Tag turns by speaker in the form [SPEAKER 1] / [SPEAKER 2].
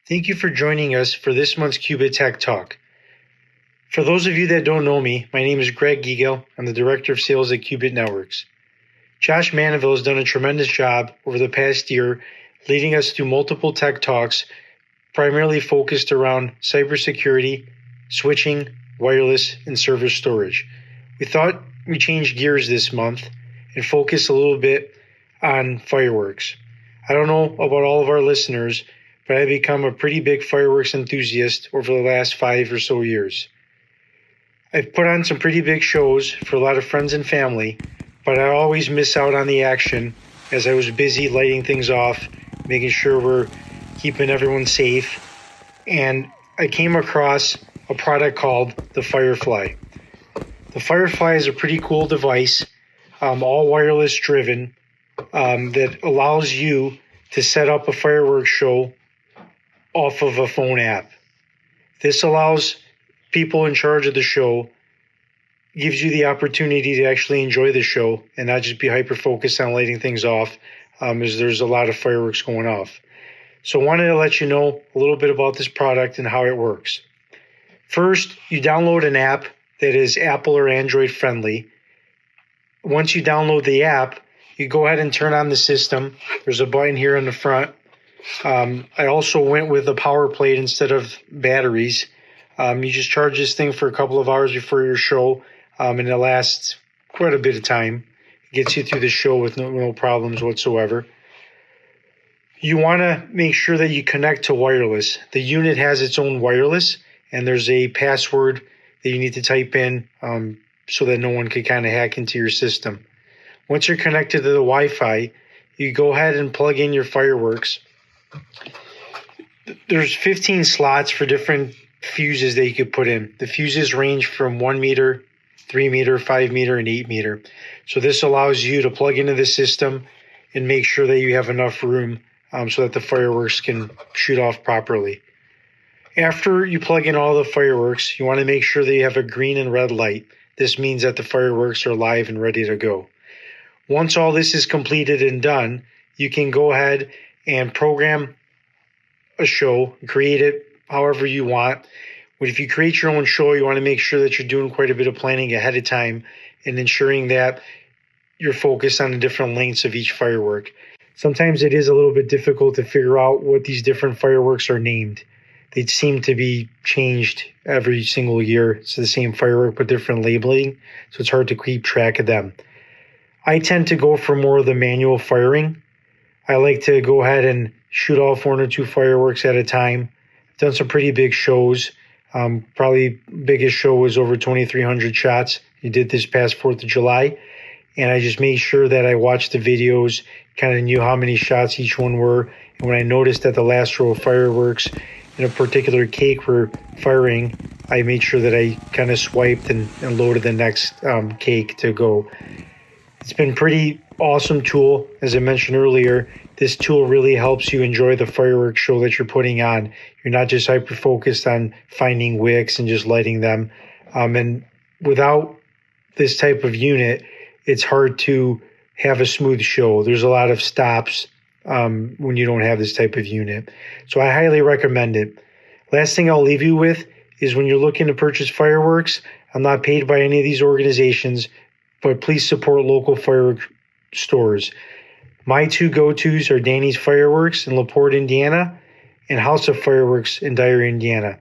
[SPEAKER 1] Thank you for joining us for this month's Qubit Tech Talk. For those of you that don't know me, my name is Greg Giegel. I'm the Director of Sales at Qubit Networks. Josh Manaville has done a tremendous job over the past year leading us through multiple tech talks, primarily focused around cybersecurity, switching, wireless, and server storage. We thought we'd change gears this month and focus a little bit on fireworks. I don't know about all of our listeners, but I've become a pretty big fireworks enthusiast over the last 5 or so years. I've put on some pretty big shows for a lot of friends and family, but I always miss out on the action as I was busy lighting things off, making sure we're keeping everyone safe. And I came across a product called the Firefly. The Firefly is a pretty cool device, all wireless driven, that allows you to set up a fireworks show off of a phone app. This allows people in charge of the show, gives you the opportunity to actually enjoy the show and not just be hyper-focused on lighting things off, as there's a lot of fireworks going off. So I wanted to let you know a little bit about this product and how it works. First, you download an app that is Apple or Android friendly. Once you download the app, you go ahead and turn on the system. There's a button here in the front. I also went with a power plate instead of batteries. You just charge this thing for a couple of hours before your show, and it lasts quite a bit of time. It gets you through the show with no problems whatsoever. You want to make sure that you connect to wireless. The unit has its own wireless, and there's a password that you need to type in so that no one can kind of hack into your system. Once you're connected to the Wi-Fi, you go ahead and plug in your fireworks. There's 15 slots for different fuses that you could put in. The fuses range from 1 meter, 3 meter, 5 meter, and 8 meter. So this allows you to plug into the system and make sure that you have enough room so that the fireworks can shoot off properly. After you plug in all the fireworks, you want to make sure that you have a green and red light. This means that the fireworks are live and ready to go. Once all this is completed and done, you can go ahead and program a show, create it however you want. But if you create your own show, you want to make sure that you're doing quite a bit of planning ahead of time and ensuring that you're focused on the different lengths of each firework. Sometimes it is a little bit difficult to figure out what these different fireworks are named. They seem to be changed every single year. It's the same firework but different labeling, so it's hard to keep track of them. I tend to go for more of the manual firing. I like to go ahead and shoot off 1 or 2 fireworks at a time. I've done some pretty big shows. Probably biggest show was over 2,300 shots. You did this past 4th of July. And I just made sure that I watched the videos, kind of knew how many shots each one were. And when I noticed that the last row of fireworks in a particular cake were firing, I made sure that I kind of swiped and loaded the next cake to go. It's been pretty awesome tool. As I mentioned earlier, this tool really helps you enjoy the fireworks show that you're putting on. You're not just hyper-focused on finding wicks and just lighting them. And without this type of unit, it's hard to have a smooth show. There's a lot of stops when you don't have this type of unit. So I highly recommend it. Last thing I'll leave you with is when you're looking to purchase fireworks, I'm not paid by any of these organizations, but please support local fireworks stores. My 2 go-tos are Danny's Fireworks in LaPorte, Indiana, and House of Fireworks in Dyer, Indiana.